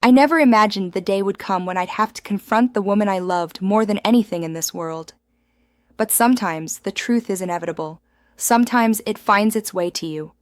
I never imagined the day would come when I'd have to confront the woman I loved more than anything in this world. But sometimes the truth is inevitable. Sometimes it finds its way to you,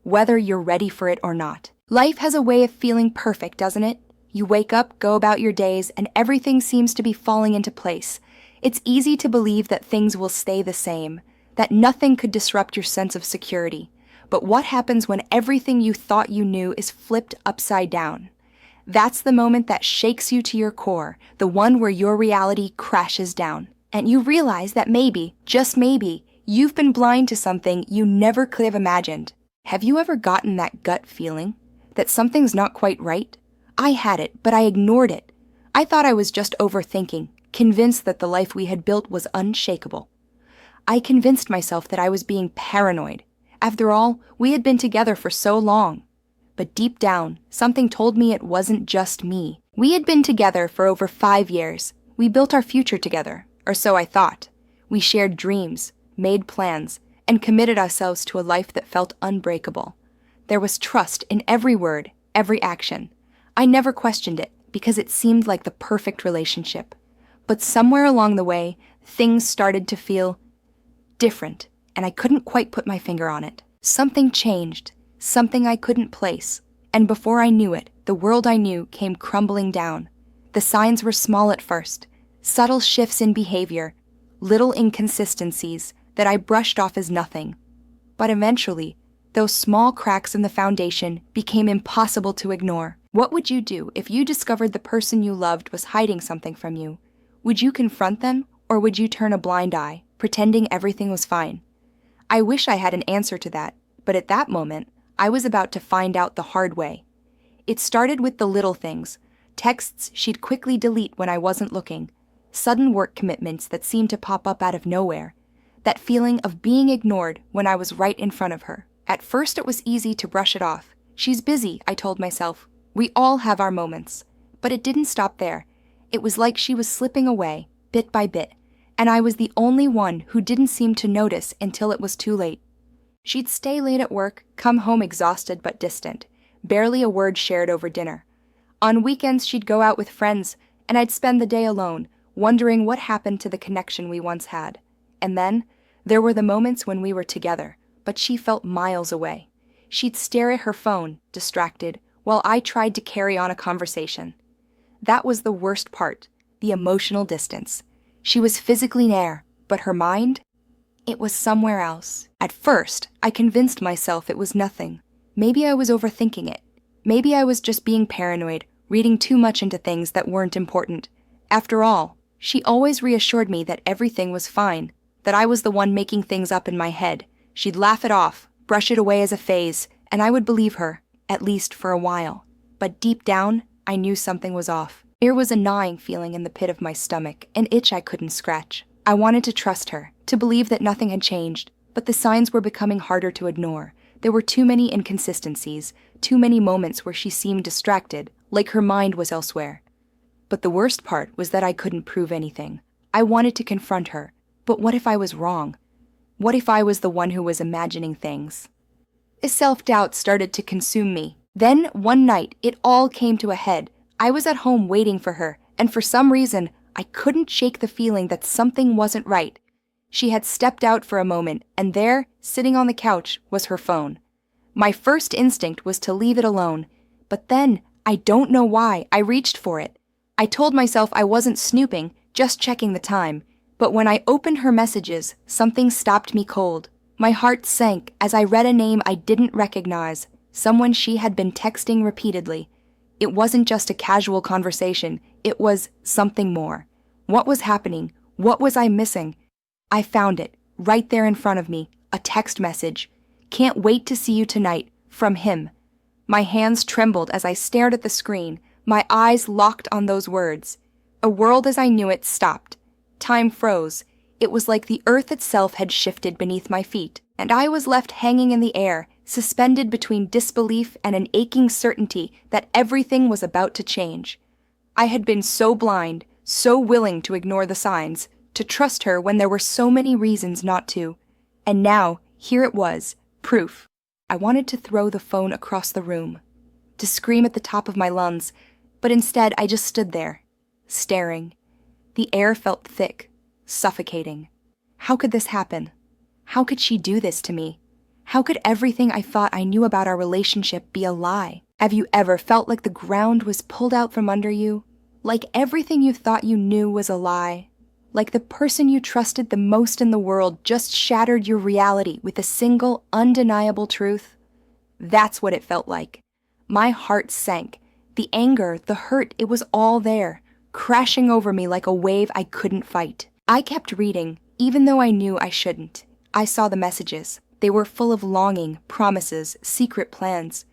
whether you're ready for it or not. Life has a way of feeling perfect, doesn't it? You wake up, go about your days, and everything seems to be falling into place. It's easy to believe that things will stay the same, that nothing could disrupt your sense of security. But what happens when everything you thought you knew is flipped upside down? That's the moment that shakes you to your core, the one where your reality crashes down. And you realize that maybe, just maybe, you've been blind to something you never could have imagined. Have you ever gotten that gut feeling? That something's not quite right? I had it, but I ignored it. I thought I was just overthinking, convinced that the life we had built was unshakable. I convinced myself that I was being paranoid. After all, we had been together for so long. But deep down, something told me it wasn't just me. We had been together for over 5 years. We built our future together, or so I thought. We shared dreams, made plans, and committed ourselves to a life that felt unbreakable. There was trust in every word, every action. I never questioned it because it seemed like the perfect relationship. But somewhere along the way, things started to feel different, and I couldn't quite put my finger on it. Something changed, something I couldn't place, and before I knew it, the world I knew came crumbling down. The signs were small at first, subtle shifts in behavior, little inconsistencies that I brushed off as nothing. But eventually, those small cracks in the foundation became impossible to ignore. What would you do if you discovered the person you loved was hiding something from you? Would you confront them, or would you turn a blind eye, pretending everything was fine? I wish I had an answer to that, but at that moment, I was about to find out the hard way. It started with the little things, texts she'd quickly delete when I wasn't looking, sudden work commitments that seemed to pop up out of nowhere, that feeling of being ignored when I was right in front of her. At first it was easy to brush it off. She's busy, I told myself. We all have our moments. But it didn't stop there. It was like she was slipping away, bit by bit, and I was the only one who didn't seem to notice until it was too late. She'd stay late at work, come home exhausted but distant, barely a word shared over dinner. On weekends she'd go out with friends, and I'd spend the day alone, wondering what happened to the connection we once had. And then, there were the moments when we were together, but she felt miles away. She'd stare at her phone, distracted, while I tried to carry on a conversation. That was the worst part, the emotional distance. She was physically near, but her mind? It was somewhere else. At first, I convinced myself it was nothing. Maybe I was overthinking it. Maybe I was just being paranoid, reading too much into things that weren't important. After all, she always reassured me that everything was fine, that I was the one making things up in my head. She'd laugh it off, brush it away as a phase, and I would believe her, at least for a while. But deep down, I knew something was off. There was a gnawing feeling in the pit of my stomach, an itch I couldn't scratch. I wanted to trust her, to believe that nothing had changed, but the signs were becoming harder to ignore. There were too many inconsistencies, too many moments where she seemed distracted, like her mind was elsewhere. But the worst part was that I couldn't prove anything. I wanted to confront her, but what if I was wrong? What if I was the one who was imagining things? A self-doubt started to consume me. Then, one night, it all came to a head. I was at home waiting for her, and for some reason, I couldn't shake the feeling that something wasn't right. She had stepped out for a moment, and there, sitting on the couch, was her phone. My first instinct was to leave it alone, but then, I don't know why, I reached for it. I told myself I wasn't snooping, just checking the time. But when I opened her messages, something stopped me cold. My heart sank as I read a name I didn't recognize, someone she had been texting repeatedly. It wasn't just a casual conversation, it was something more. What was happening? What was I missing? I found it, right there in front of me, a text message. "Can't wait to see you tonight," from him. My hands trembled as I stared at the screen, my eyes locked on those words. A world as I knew it stopped. Time froze. It was like the earth itself had shifted beneath my feet, and I was left hanging in the air, suspended between disbelief and an aching certainty that everything was about to change. I had been so blind, so willing to ignore the signs, to trust her when there were so many reasons not to. And now, here it was, proof. I wanted to throw the phone across the room, to scream at the top of my lungs, But instead, I just stood there, staring. The air felt thick, suffocating. How could this happen? How could she do this to me? How could everything I thought I knew about our relationship be a lie? Have you ever felt like the ground was pulled out from under you? Like everything you thought you knew was a lie? Like the person you trusted the most in the world just shattered your reality with a single, undeniable truth? That's what it felt like. My heart sank. The anger, the hurt, it was all there, crashing over me like a wave I couldn't fight. I kept reading, even though I knew I shouldn't. I saw the messages. They were full of longing, promises, secret plans.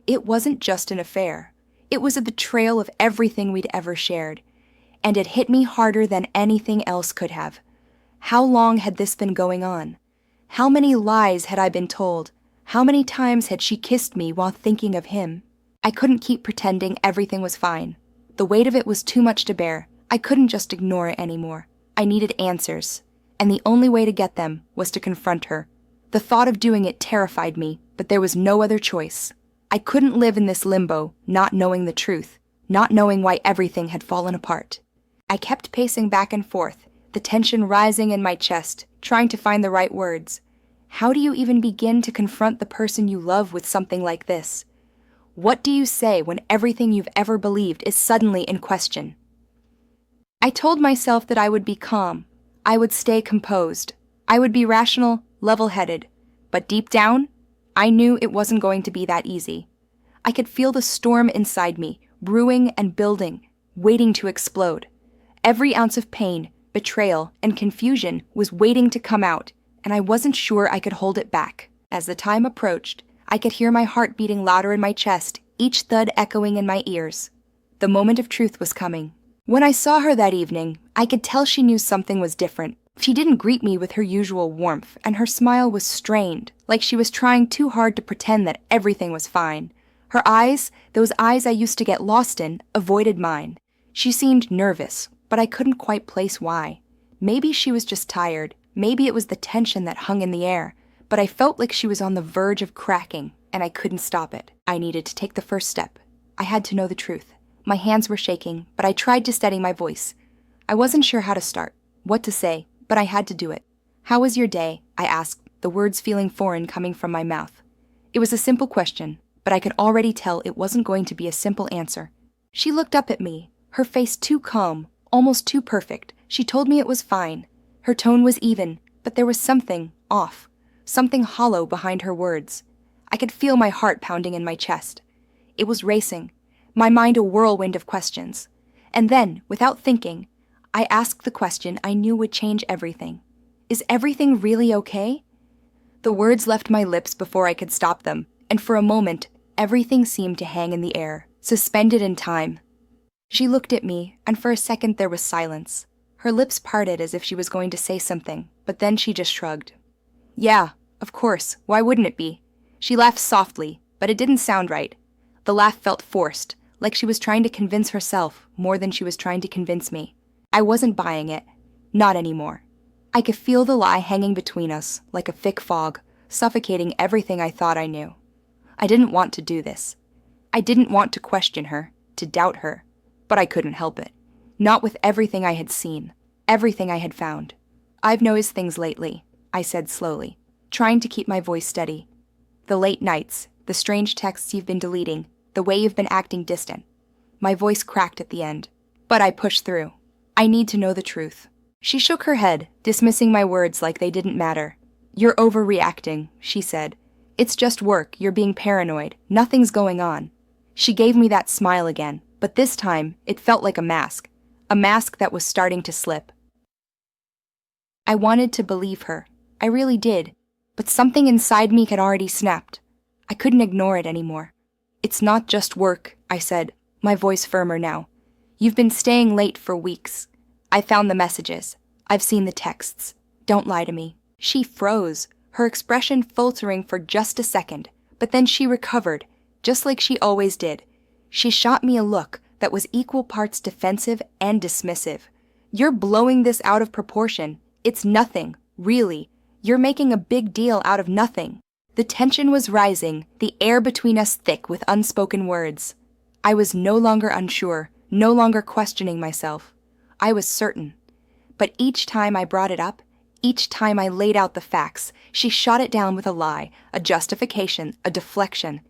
It wasn't just an affair. It was a betrayal of everything we'd ever shared. And it hit me harder than anything else could have. How long had this been going on? How many lies had I been told? How many times had she kissed me while thinking of him? I couldn't keep pretending everything was fine. The weight of it was too much to bear. I couldn't just ignore it anymore. I needed answers. And the only way to get them was to confront her. The thought of doing it terrified me, but there was no other choice. I couldn't live in this limbo, not knowing the truth, not knowing why everything had fallen apart. I kept pacing back and forth, the tension rising in my chest, trying to find the right words. How do you even begin to confront the person you love with something like this? What do you say when everything you've ever believed is suddenly in question? I told myself that I would be calm. I would stay composed. I would be rational, level-headed. But deep down, I knew it wasn't going to be that easy. I could feel the storm inside me, brewing and building, waiting to explode. Every ounce of pain, betrayal, and confusion was waiting to come out, and I wasn't sure I could hold it back. As the time approached, I could hear my heart beating louder in my chest, each thud echoing in my ears. The moment of truth was coming. When I saw her that evening, I could tell she knew something was different. She didn't greet me with her usual warmth, and her smile was strained, like she was trying too hard to pretend that everything was fine. Her eyes, those eyes I used to get lost in, avoided mine. She seemed nervous, but I couldn't quite place why. Maybe she was just tired. Maybe it was the tension that hung in the air. But I felt like she was on the verge of cracking, and I couldn't stop it. I needed to take the first step. I had to know the truth. My hands were shaking, but I tried to steady my voice. I wasn't sure how to start, what to say, but I had to do it. "How was your day?" I asked, the words feeling foreign coming from my mouth. It was a simple question, but I could already tell it wasn't going to be a simple answer. She looked up at me, her face too calm, almost too perfect. She told me it was fine. Her tone was even, but there was something off. Something hollow behind her words. I could feel my heart pounding in my chest. It was racing, my mind a whirlwind of questions. And then, without thinking, I asked the question I knew would change everything. Is everything really okay? The words left my lips before I could stop them, and for a moment, everything seemed to hang in the air, suspended in time. She looked at me, and for a second there was silence. Her lips parted as if she was going to say something, but then she just shrugged. "Yeah, of course, why wouldn't it be?" She laughed softly, but it didn't sound right. The laugh felt forced, like she was trying to convince herself more than she was trying to convince me. I wasn't buying it. Not anymore. I could feel the lie hanging between us, like a thick fog, suffocating everything I thought I knew. I didn't want to do this. I didn't want to question her, to doubt her, but I couldn't help it. Not with everything I had seen, everything I had found. "I've noticed things lately," I said slowly, trying to keep my voice steady. "The late nights, the strange texts you've been deleting, the way you've been acting distant." My voice cracked at the end, but I pushed through. "I need to know the truth." She shook her head, dismissing my words like they didn't matter. "You're overreacting," she said. "It's just work, you're being paranoid, nothing's going on." She gave me that smile again, but this time it felt like a mask that was starting to slip. I wanted to believe her. I really did, but something inside me had already snapped. I couldn't ignore it anymore. "It's not just work," I said, my voice firmer now. "You've been staying late for weeks. I found the messages. I've seen the texts. Don't lie to me." She froze, her expression faltering for just a second, but then she recovered, just like she always did. She shot me a look that was equal parts defensive and dismissive. "You're blowing this out of proportion. It's nothing, really. You're making a big deal out of nothing." The tension was rising, the air between us thick with unspoken words. I was no longer unsure, no longer questioning myself. I was certain. But each time I brought it up, each time I laid out the facts, she shot it down with a lie, a justification, a deflection.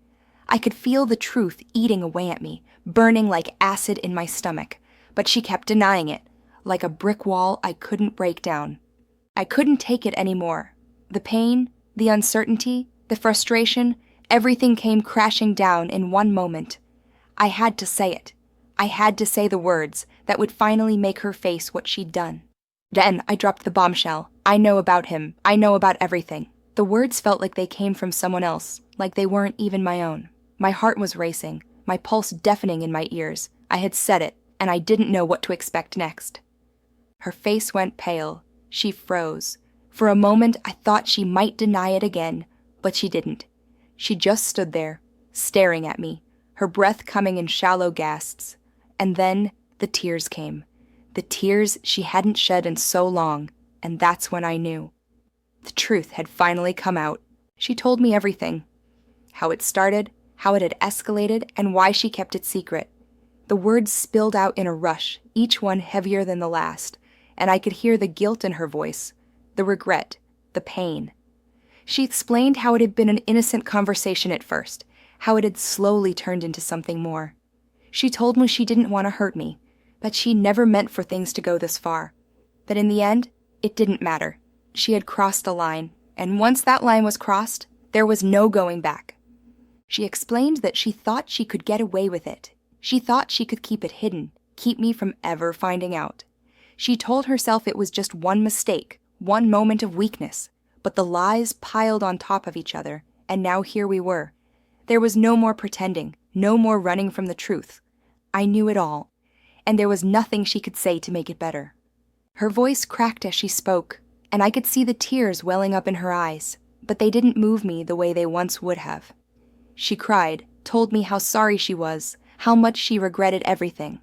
I could feel the truth eating away at me, burning like acid in my stomach, but she kept denying it, like a brick wall I couldn't break down. I couldn't take it anymore. The pain, the uncertainty, the frustration, everything came crashing down in one moment. I had to say it. I had to say the words that would finally make her face what she'd done. Then I dropped the bombshell. I know about him. I know about everything. The words felt like they came from someone else, like they weren't even my own. My heart was racing, my pulse deafening in my ears. I had said it, and I didn't know what to expect next. Her face went pale. She froze. For a moment, I thought she might deny it again, but she didn't. She just stood there, staring at me, her breath coming in shallow gasps. And then the tears came. The tears she hadn't shed in so long, and that's when I knew. The truth had finally come out. She told me everything. How it started, how it had escalated, and why she kept it secret. The words spilled out in a rush, each one heavier than the last, and I could hear the guilt in her voice, the regret, the pain. She explained how it had been an innocent conversation at first, how it had slowly turned into something more. She told me she didn't want to hurt me, that she never meant for things to go this far, that in the end, it didn't matter. She had crossed a line, and once that line was crossed, there was no going back. She explained that she thought she could get away with it. She thought she could keep it hidden, keep me from ever finding out. She told herself it was just one mistake, one moment of weakness, but the lies piled on top of each other, and now here we were. There was no more pretending, no more running from the truth. I knew it all, and there was nothing she could say to make it better. Her voice cracked as she spoke, and I could see the tears welling up in her eyes, but they didn't move me the way they once would have. She cried, told me how sorry she was, how much she regretted everything.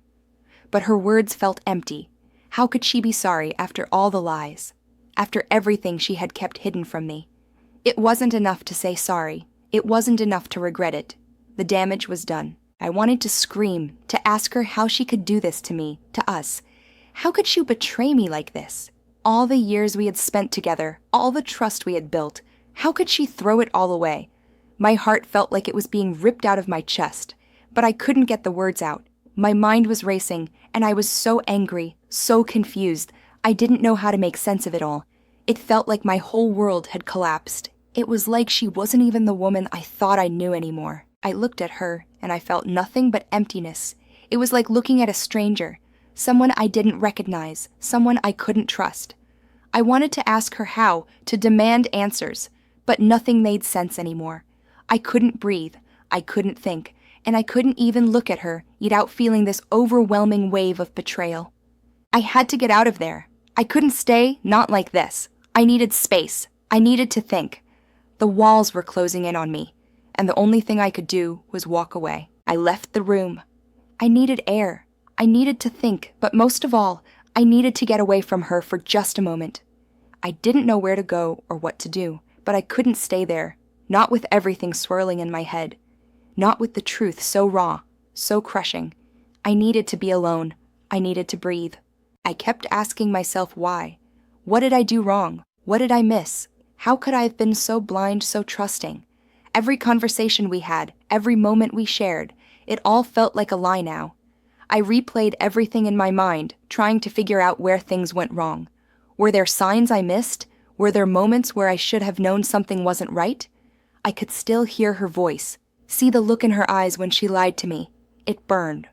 But her words felt empty. How could she be sorry after all the lies, after everything she had kept hidden from me? It wasn't enough to say sorry. It wasn't enough to regret it. The damage was done. I wanted to scream, to ask her how she could do this to me, to us. How could she betray me like this? All the years we had spent together, all the trust we had built, how could she throw it all away? My heart felt like it was being ripped out of my chest, but I couldn't get the words out. My mind was racing, and I was so angry, so confused. I didn't know how to make sense of it all. It felt like my whole world had collapsed. It was like she wasn't even the woman I thought I knew anymore. I looked at her, and I felt nothing but emptiness. It was like looking at a stranger, someone I didn't recognize, someone I couldn't trust. I wanted to ask her how, to demand answers, but nothing made sense anymore. I couldn't breathe, I couldn't think, and I couldn't even look at her without feeling this overwhelming wave of betrayal. I had to get out of there. I couldn't stay, not like this. I needed space. I needed to think. The walls were closing in on me, and the only thing I could do was walk away. I left the room. I needed air. I needed to think, but most of all, I needed to get away from her for just a moment. I didn't know where to go or what to do, but I couldn't stay there, not with everything swirling in my head, not with the truth so raw, so crushing. I needed to be alone. I needed to breathe. I kept asking myself why. What did I do wrong? What did I miss? How could I have been so blind, so trusting? Every conversation we had, every moment we shared, it all felt like a lie now. I replayed everything in my mind, trying to figure out where things went wrong. Were there signs I missed? Were there moments where I should have known something wasn't right? I could still hear her voice, see the look in her eyes when she lied to me. It burned.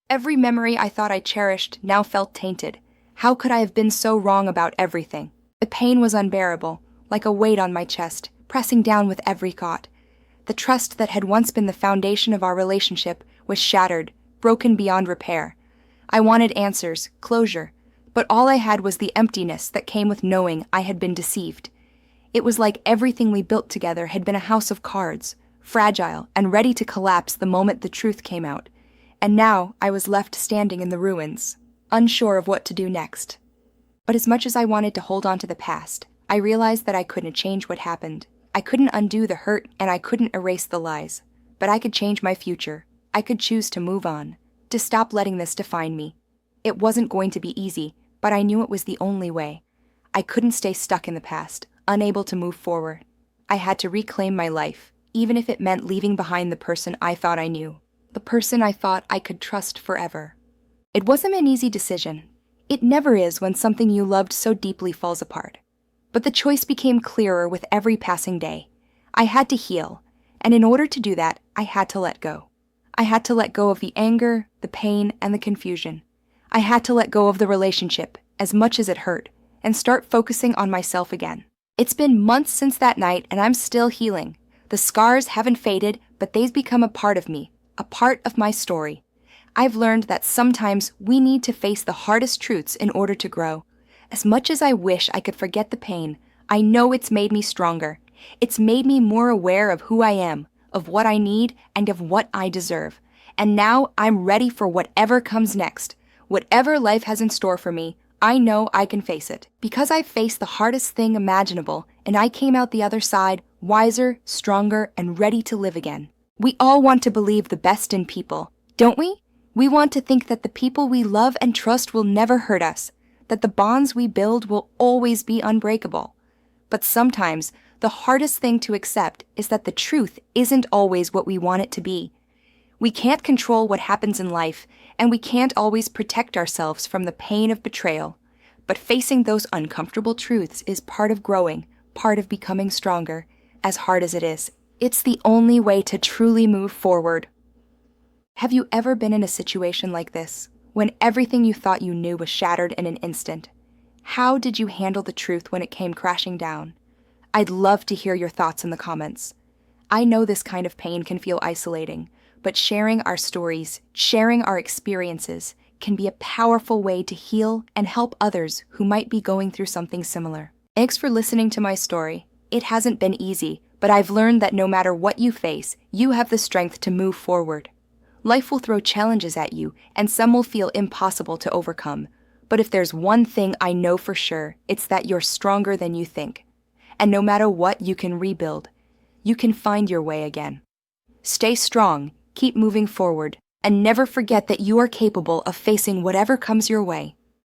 Every memory I thought I cherished now felt tainted. How could I have been so wrong about everything? The pain was unbearable, like a weight on my chest, pressing down with every thought. The trust that had once been the foundation of our relationship was shattered, broken beyond repair. I wanted answers, closure, but all I had was the emptiness that came with knowing I had been deceived. It was like everything we built together had been a house of cards, fragile and ready to collapse the moment the truth came out. And now I was left standing in the ruins, unsure of what to do next. But as much as I wanted to hold on to the past, I realized that I couldn't change what happened. I couldn't undo the hurt, and I couldn't erase the lies. But I could change my future. I could choose to move on, to stop letting this define me. It wasn't going to be easy, but I knew it was the only way. I couldn't stay stuck in the past, unable to move forward. I had to reclaim my life, even if it meant leaving behind the person I thought I knew, the person I thought I could trust forever. It wasn't an easy decision. It never is when something you loved so deeply falls apart. But the choice became clearer with every passing day. I had to heal, and in order to do that, I had to let go. I had to let go of the anger, the pain, and the confusion. I had to let go of the relationship, as much as it hurt, and start focusing on myself again. It's been months since that night, and I'm still healing. The scars haven't faded, but they've become a part of me, a part of my story. I've learned that sometimes we need to face the hardest truths in order to grow. As much as I wish I could forget the pain, I know it's made me stronger. It's made me more aware of who I am, of what I need, and of what I deserve. And now I'm ready for whatever comes next. Whatever life has in store for me, I know I can face it. Because I faced the hardest thing imaginable, and I came out the other side wiser, stronger, and ready to live again. We all want to believe the best in people, don't we? We want to think that the people we love and trust will never hurt us, that the bonds we build will always be unbreakable. But sometimes, the hardest thing to accept is that the truth isn't always what we want it to be. We can't control what happens in life, and we can't always protect ourselves from the pain of betrayal. But facing those uncomfortable truths is part of growing, part of becoming stronger, as hard as it is. It's the only way to truly move forward. Have you ever been in a situation like this, when everything you thought you knew was shattered in an instant? How did you handle the truth when it came crashing down? I'd love to hear your thoughts in the comments. I know this kind of pain can feel isolating, but sharing our stories, sharing our experiences, can be a powerful way to heal and help others who might be going through something similar. Thanks for listening to my story. It hasn't been easy, but I've learned that no matter what you face, you have the strength to move forward. Life will throw challenges at you, and some will feel impossible to overcome. But if there's one thing I know for sure, it's that you're stronger than you think. And no matter what, you can rebuild. You can find your way again. Stay strong, keep moving forward, and never forget that you are capable of facing whatever comes your way.